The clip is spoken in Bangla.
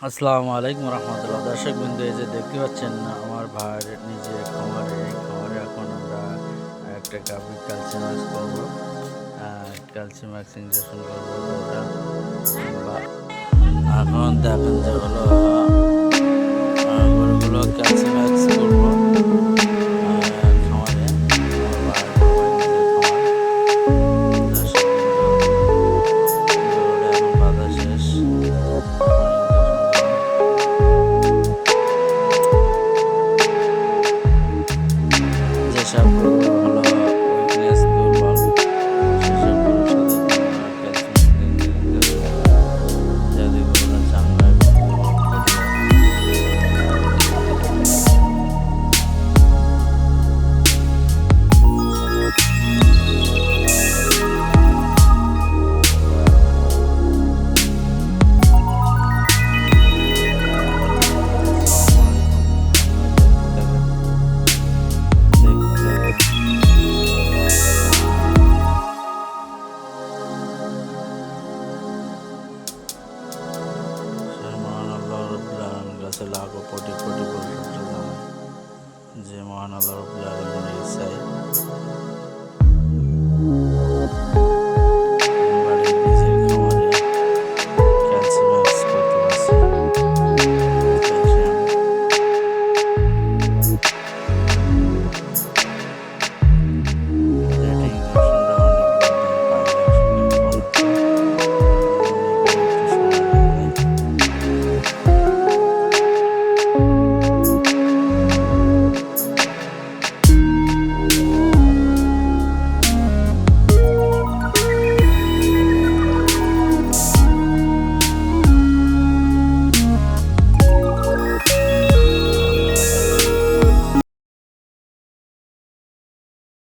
আসসালামু আলাইকুম রহমতুল্লাহ। দর্শক বিন্দু, এই যে দেখতে পাচ্ছেন আমার ভাইয়ের নিজের খামারে, এই খামারে এখন আমরা একটা গাভী ক্যালসিমাক্স করবো, ক্যালসিমাক্স ইঞ্জেকশন করবো। যেটা বা- এখন দেখেন যে হলো গরুগুলো ক্যালসিমাক্স করবো খামারে। আমার ভাইয়ের নিজের খামার। দর্শক বিন্দু, গরুটা এখন বাঁধা শেষ, এখন ইঞ্জেকশন দেবো। যেসব গরুর হলো উইকনেস দুর্বল, সেসব গরুর সাথে তোমরা ক্যালসিয়াম ইঞ্জেকশন দেবে। যদি গরুটা চাঙ্গা এবং দুর্বল থাকলে আসসালামু আলাইকুম। আপনারা দেখতে থাকেন, দেখতে থাকেন। সে মহান আল্লাহ রাব্বুল আলামিনের কাছে লাখো কোটি কোটি প্রশংসা জানাই, যে মহান আল্লাহ রাব্বুল আলামিনের ইচ্ছায়